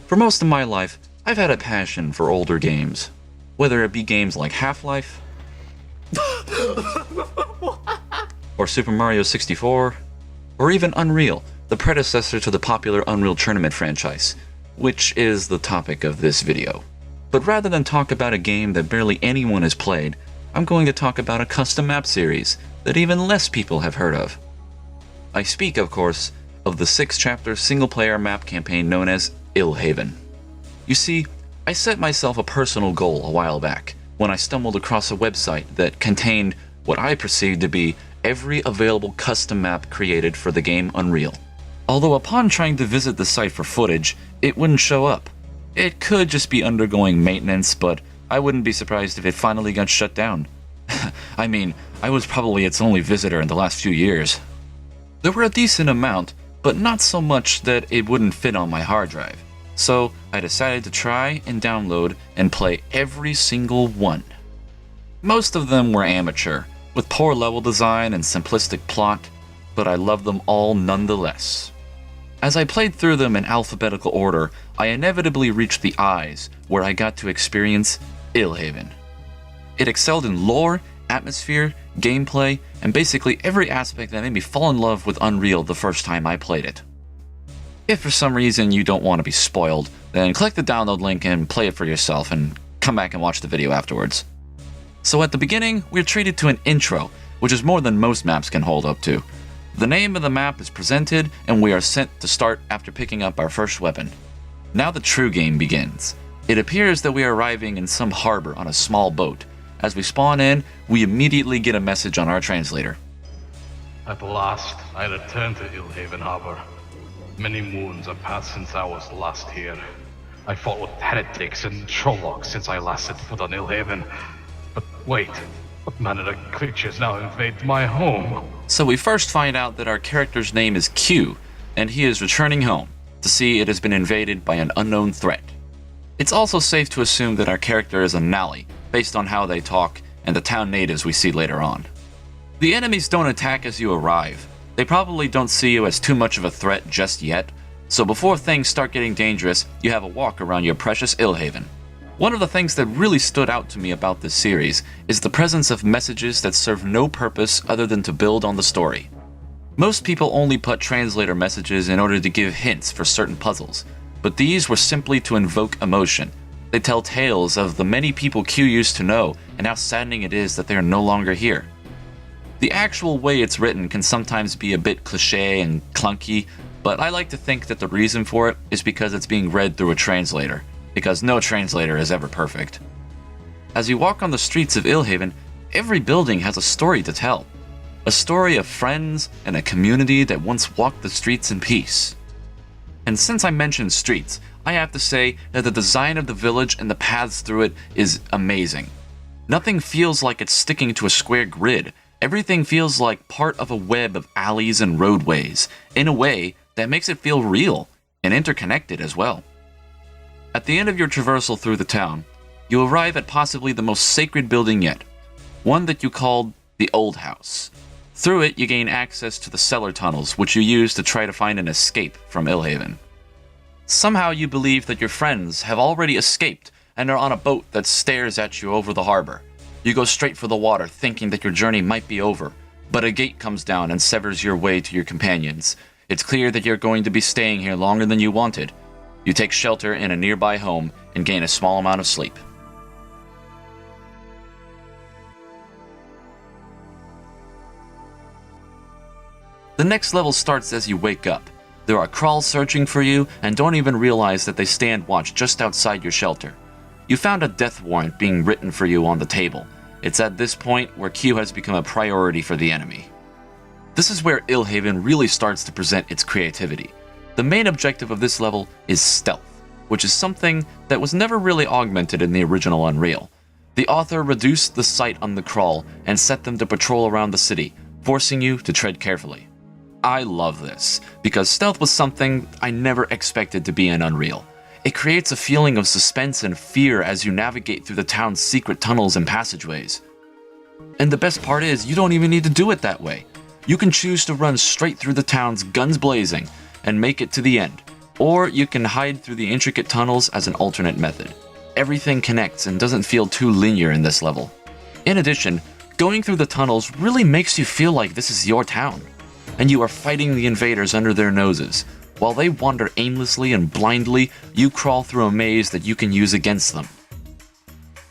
For most of my life, I've had a passion for older games. Whether it be games like Half-Life, or Super Mario 64, or even Unreal, the predecessor to the popular Unreal Tournament franchise, which is the topic of this video. But rather than talk about a game that barely anyone has played, I'm going to talk about a custom map series that even less people have heard of. I speak, of course, of the 6-chapter single-player map campaign known as Illhaven. You see, I set myself a personal goal a while back when I stumbled across a website that contained what I perceived to be every available custom map created for the game Unreal. Although upon trying to visit the site for footage, it wouldn't show up. It could just be undergoing maintenance, but I wouldn't be surprised if it finally got shut down. I mean, I was probably its only visitor in the last few years. There were a decent amount, but not so much that it wouldn't fit on my hard drive. So I decided to try and download and play every single one. Most of them were amateur, with poor level design and simplistic plot, but I loved them all nonetheless. As I played through them in alphabetical order, I inevitably reached the Eyes, where I got to experience Illhaven. It excelled in lore, atmosphere, gameplay, and basically every aspect that made me fall in love with Unreal the first time I played it. If for some reason you don't want to be spoiled, then click the download link and play it for yourself and come back and watch the video afterwards. So at the beginning, we're treated to an intro, which is more than most maps can hold up to. The name of the map is presented, and we are sent to start after picking up our first weapon. Now the true game begins. It appears that we are arriving in some harbor on a small boat. As we spawn in, we immediately get a message on our translator. At last, I return to Illhaven Harbor. Many moons have passed since I was last here. I fought with heretics and Trollocs since I last set foot on Illhaven. But wait, what manner of creatures now invade my home? So we first find out that our character's name is Q, and he is returning home to see it has been invaded by an unknown threat. It's also safe to assume that our character is a Nally, based on how they talk and the town natives we see later on. The enemies don't attack as you arrive. They probably don't see you as too much of a threat just yet, so before things start getting dangerous, you have a walk around your precious Illhaven. One of the things that really stood out to me about this series is the presence of messages that serve no purpose other than to build on the story. Most people only put translator messages in order to give hints for certain puzzles, but these were simply to invoke emotion. They tell tales of the many people Q used to know and how saddening it is that they are no longer here. The actual way it's written can sometimes be a bit cliché and clunky, but I like to think that the reason for it is because it's being read through a translator, because no translator is ever perfect. As you walk on the streets of Illhaven, every building has a story to tell. A story of friends and a community that once walked the streets in peace. And since I mentioned streets, I have to say that the design of the village and the paths through it is amazing. Nothing feels like it's sticking to a square grid. Everything feels like part of a web of alleys and roadways, in a way that makes it feel real and interconnected as well. At the end of your traversal through the town, you arrive at possibly the most sacred building yet, one that you called the Old House. Through it, you gain access to the cellar tunnels, which you use to try to find an escape from Illhaven. Somehow you believe that your friends have already escaped and are on a boat that stares at you over the harbor. You go straight for the water, thinking that your journey might be over, but a gate comes down and severs your way to your companions. It's clear that you're going to be staying here longer than you wanted. You take shelter in a nearby home and gain a small amount of sleep. The next level starts as you wake up. There are crawls searching for you and don't even realize that they stand watch just outside your shelter. You found a death warrant being written for you on the table. It's at this point where Q has become a priority for the enemy. This is where Illhaven really starts to present its creativity. The main objective of this level is stealth, which is something that was never really augmented in the original Unreal. The author reduced the sight on the crawl and set them to patrol around the city, forcing you to tread carefully. I love this, because stealth was something I never expected to be in Unreal. It creates a feeling of suspense and fear as you navigate through the town's secret tunnels and passageways. And the best part is, you don't even need to do it that way. You can choose to run straight through the town's guns blazing and make it to the end, Or you can hide through the intricate tunnels as an alternate method. Everything connects and doesn't feel too linear in this level. In addition, going through the tunnels really makes you feel like this is your town, and you are fighting the invaders under their noses. While they wander aimlessly and blindly, you crawl through a maze that you can use against them.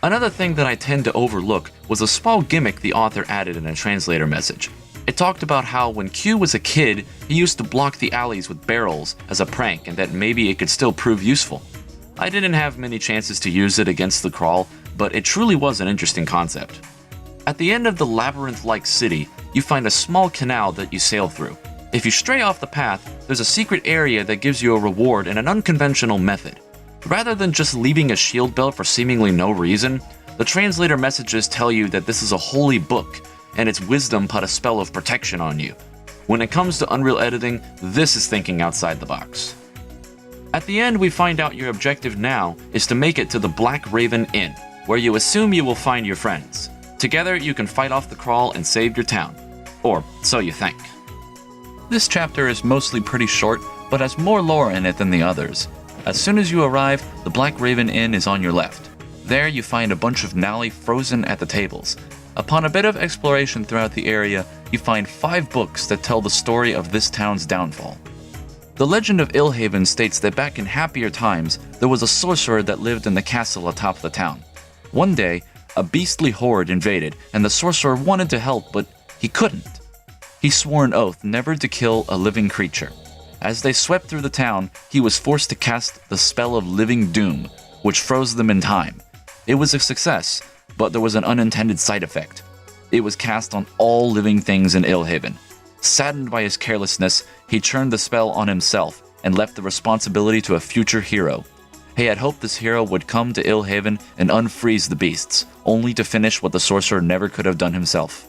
Another thing that I tend to overlook was a small gimmick the author added in a translator message. It talked about how when Q was a kid, he used to block the alleys with barrels as a prank and that maybe it could still prove useful. I didn't have many chances to use it against the crawl, but it truly was an interesting concept. At the end of the labyrinth-like city, you find a small canal that you sail through. If you stray off the path, there's a secret area that gives you a reward in an unconventional method. Rather than just leaving a shield belt for seemingly no reason, the translator messages tell you that this is a holy book, and its wisdom put a spell of protection on you. When it comes to Unreal editing, this is thinking outside the box. At the end, we find out your objective now is to make it to the Black Raven Inn, where you assume you will find your friends. Together, you can fight off the crawl and save your town. Or so you think. This chapter is mostly pretty short, but has more lore in it than the others. As soon as you arrive, the Black Raven Inn is on your left. There you find a bunch of Nali frozen at the tables. Upon a bit of exploration throughout the area, you find 5 books that tell the story of this town's downfall. The legend of Illhaven states that back in happier times, there was a sorcerer that lived in the castle atop the town. One day, a beastly horde invaded, and the sorcerer wanted to help, but he couldn't. He swore an oath never to kill a living creature. As they swept through the town, he was forced to cast the spell of Living Doom, which froze them in time. It was a success, but there was an unintended side effect. It was cast on all living things in Illhaven. Saddened by his carelessness, he turned the spell on himself and left the responsibility to a future hero. He had hoped this hero would come to Illhaven and unfreeze the beasts, only to finish what the sorcerer never could have done himself.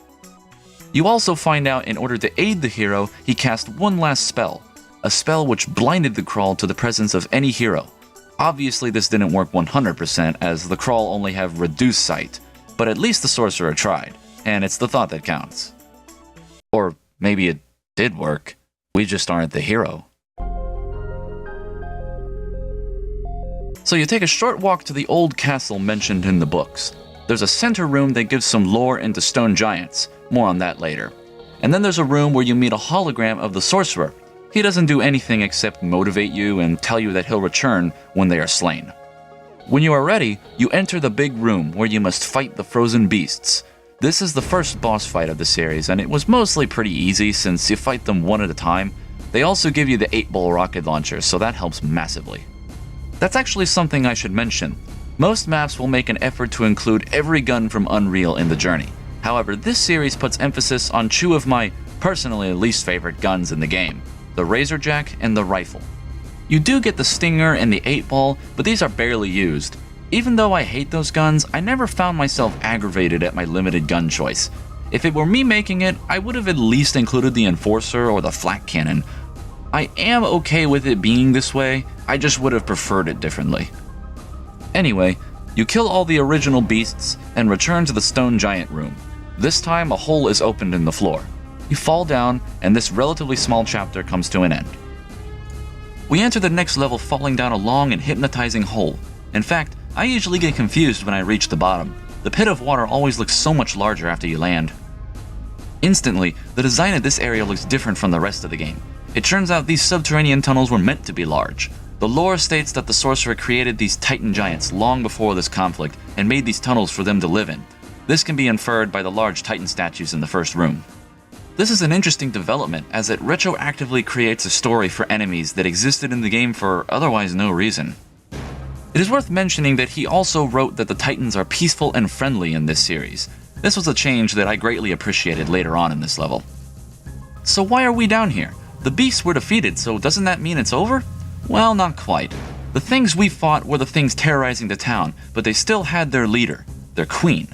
You also find out in order to aid the hero, he cast one last spell, a spell which blinded the crawl to the presence of any hero. Obviously this didn't work 100% as the crawl only have reduced sight, but at least the sorcerer tried, and it's the thought that counts. Or maybe it did work, we just aren't the hero. So you take a short walk to the old castle mentioned in the books. There's a center room that gives some lore into stone giants, more on that later. And then there's a room where you meet a hologram of the sorcerer. He doesn't do anything except motivate you and tell you that he'll return when they are slain. When you are ready, you enter the big room where you must fight the frozen beasts. This is the first boss fight of the series, and it was mostly pretty easy since you fight them one at a time. They also give you the 8-ball rocket launcher, so that helps massively. That's actually something I should mention. Most maps will make an effort to include every gun from Unreal in the journey. However, this series puts emphasis on 2 of my personally least favorite guns in the game, the Razorjack and the rifle. You do get the Stinger and the 8-ball, but these are barely used. Even though I hate those guns, I never found myself aggravated at my limited gun choice. If it were me making it, I would have at least included the Enforcer or the Flak Cannon. I am okay with it being this way, I just would have preferred it differently. Anyway, you kill all the original beasts and return to the stone giant room. This time a hole is opened in the floor. You fall down, and this relatively small chapter comes to an end. We enter the next level falling down a long and hypnotizing hole. In fact, I usually get confused when I reach the bottom. The pit of water always looks so much larger after you land. Instantly, the design of this area looks different from the rest of the game. It turns out these subterranean tunnels were meant to be large. The lore states that the sorcerer created these titan giants long before this conflict and made these tunnels for them to live in. This can be inferred by the large titan statues in the first room. This is an interesting development as it retroactively creates a story for enemies that existed in the game for otherwise no reason. It is worth mentioning that he also wrote that the Titans are peaceful and friendly in this series. This was a change that I greatly appreciated later on in this level. So why are we down here? The beasts were defeated, so doesn't that mean it's over? Well, not quite. The things we fought were the things terrorizing the town, but they still had their leader, their queen.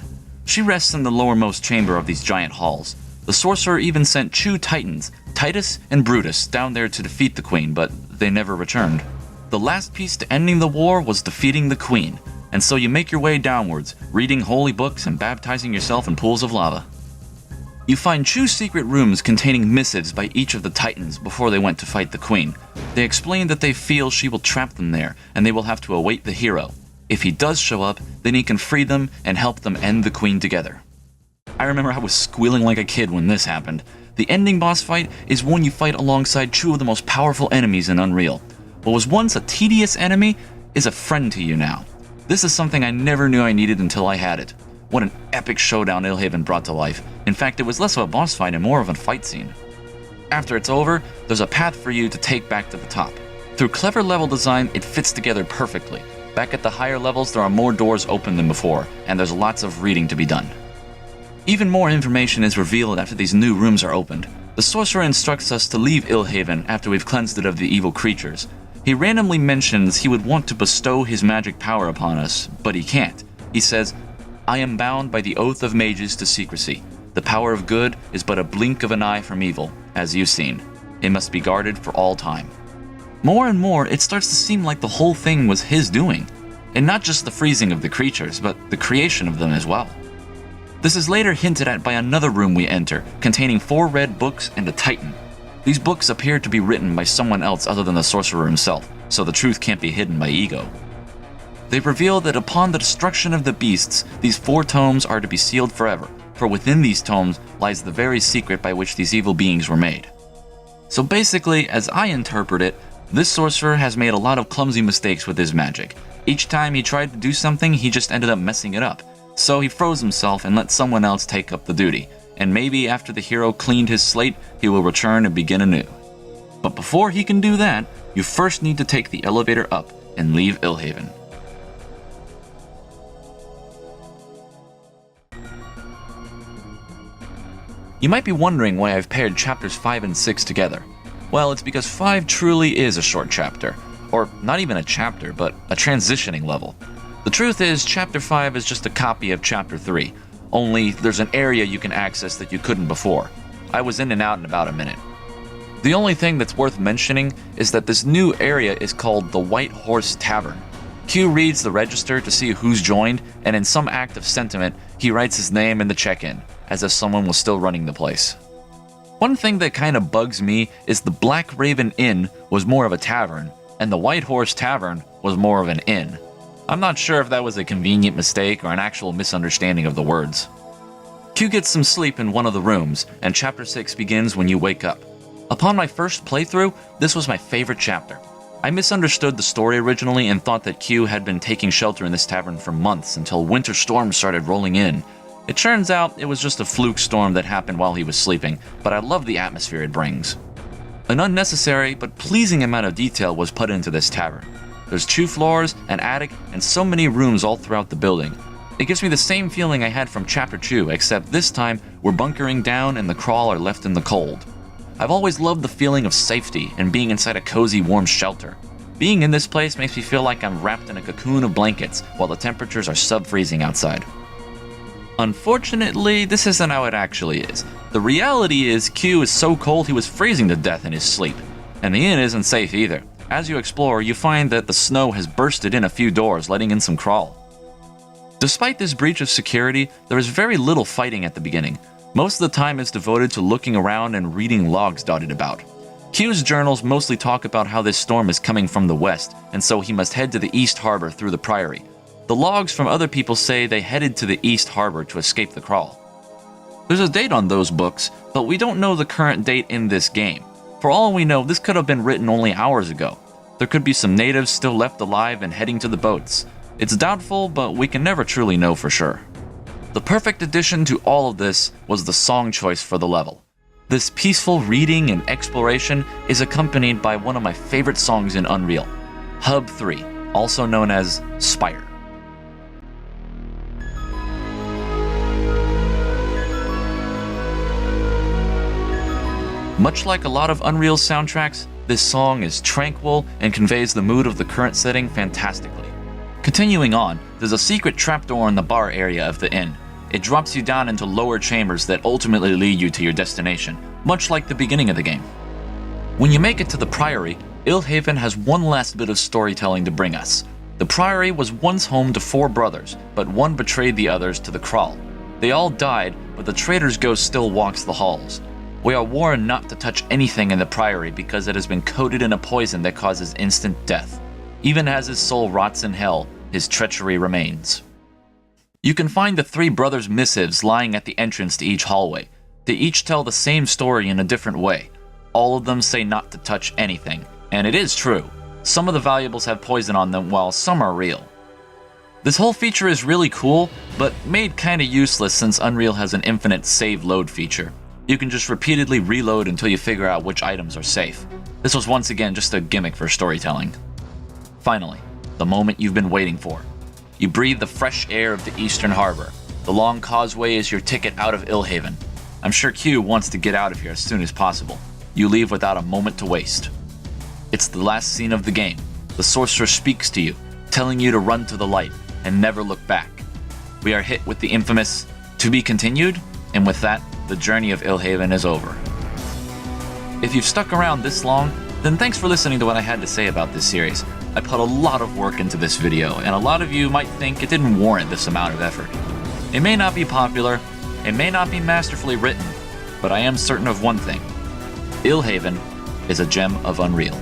She rests in the lowermost chamber of these giant halls. The sorcerer even sent 2 titans, Titus and Brutus, down there to defeat the queen, but they never returned. The last piece to ending the war was defeating the queen, and so you make your way downwards, reading holy books and baptizing yourself in pools of lava. You find two secret rooms containing missives by each of the Titans before they went to fight the Queen. They explain that they feel she will trap them there, and they will have to await the hero. If he does show up, then he can free them and help them end the Queen together. I remember I was squealing like a kid when this happened. The ending boss fight is one you fight alongside two of the most powerful enemies in Unreal. What was once a tedious enemy is a friend to you now. This is something I never knew I needed until I had it. What an epic showdown Illhaven brought to life. In fact, it was less of a boss fight and more of a fight scene. After it's over, there's a path for you to take back to the top. Through clever level design, it fits together perfectly. Back at the higher levels, there are more doors open than before, and there's lots of reading to be done. Even more information is revealed after these new rooms are opened. The sorcerer instructs us to leave Illhaven after we've cleansed it of the evil creatures. He randomly mentions he would want to bestow his magic power upon us, but he can't. He says, "I am bound by the oath of mages to secrecy. The power of good is but a blink of an eye from evil, as you've seen. It must be guarded for all time." More and more, it starts to seem like the whole thing was his doing. And not just the freezing of the creatures, but the creation of them as well. This is later hinted at by another room we enter, containing 4 red books and a Titan. These books appear to be written by someone else other than the sorcerer himself, so the truth can't be hidden by ego. They reveal that upon the destruction of the beasts, these 4 tomes are to be sealed forever, for within these tomes lies the very secret by which these evil beings were made. So basically, as I interpret it, this sorcerer has made a lot of clumsy mistakes with his magic. Each time he tried to do something, he just ended up messing it up. So he froze himself and let someone else take up the duty, and maybe after the hero cleaned his slate, he will return and begin anew. But before he can do that, you first need to take the elevator up and leave Illhaven. You might be wondering why I've paired chapters 5 and 6 together. Well, it's because 5 truly is a short chapter. Or not even a chapter, but a transitioning level. The truth is, chapter 5 is just a copy of chapter 3, only there's an area you can access that you couldn't before. I was in and out in about a minute. The only thing that's worth mentioning is that this new area is called the White Horse Tavern. Q reads the register to see who's joined, and in some act of sentiment, he writes his name in the check-in, as if someone was still running the place. One thing that kinda bugs me is the Black Raven Inn was more of a tavern, and the White Horse Tavern was more of an inn. I'm not sure if that was a convenient mistake or an actual misunderstanding of the words. Q gets some sleep in one of the rooms, and chapter 6 begins when you wake up. Upon my first playthrough, this was my favorite chapter. I misunderstood the story originally and thought that Q had been taking shelter in this tavern for months until winter storms started rolling in. It turns out it was just a fluke storm that happened while he was sleeping, but I love the atmosphere it brings. An unnecessary but pleasing amount of detail was put into this tavern. There's 2 floors, an attic, and so many rooms all throughout the building. It gives me the same feeling I had from chapter 2, except this time we're bunkering down and the crawl are left in the cold. I've always loved the feeling of safety and being inside a cozy, warm shelter. Being in this place makes me feel like I'm wrapped in a cocoon of blankets while the temperatures are sub-freezing outside. Unfortunately, this isn't how it actually is. The reality is Q is so cold he was freezing to death in his sleep. And the inn isn't safe either. As you explore, you find that the snow has bursted in a few doors, letting in some crawl. Despite this breach of security, there is very little fighting at the beginning. Most of the time is devoted to looking around and reading logs dotted about. Q's journals mostly talk about how this storm is coming from the west, and so he must head to the East Harbor through the Priory. The logs from other people say they headed to the East Harbor to escape the crawl. There's a date on those books, but we don't know the current date in this game. For all we know, this could have been written only hours ago. There could be some natives still left alive and heading to the boats. It's doubtful, but we can never truly know for sure. The perfect addition to all of this was the song choice for the level. This peaceful reading and exploration is accompanied by one of my favorite songs in Unreal, Hub 3, also known as Spire. Much like a lot of Unreal soundtracks, this song is tranquil and conveys the mood of the current setting fantastically. Continuing on, there's a secret trapdoor in the bar area of the inn. It drops you down into lower chambers that ultimately lead you to your destination, much like the beginning of the game. When you make it to the Priory, Illhaven has one last bit of storytelling to bring us. The Priory was once home to 4 brothers, but one betrayed the others to the Crawl. They all died, but the traitor's ghost still walks the halls. We are warned not to touch anything in the Priory because it has been coated in a poison that causes instant death. Even as his soul rots in hell, his treachery remains. You can find the three brothers' missives lying at the entrance to each hallway. They each tell the same story in a different way. All of them say not to touch anything, and it is true. Some of the valuables have poison on them while some are real. This whole feature is really cool, but made kinda useless since Unreal has an infinite save load feature. You can just repeatedly reload until you figure out which items are safe. This was once again just a gimmick for storytelling. Finally, the moment you've been waiting for. You breathe the fresh air of the Eastern Harbor. The long causeway is your ticket out of Illhaven. I'm sure Q wants to get out of here as soon as possible. You leave without a moment to waste. It's the last scene of the game. The sorcerer speaks to you, telling you to run to the light and never look back. We are hit with the infamous "to be continued," and with that, the journey of Illhaven is over. If you've stuck around this long, then thanks for listening to what I had to say about this series. I put a lot of work into this video, and a lot of you might think it didn't warrant this amount of effort. It may not be popular, it may not be masterfully written, but I am certain of one thing. Illhaven is a gem of Unreal.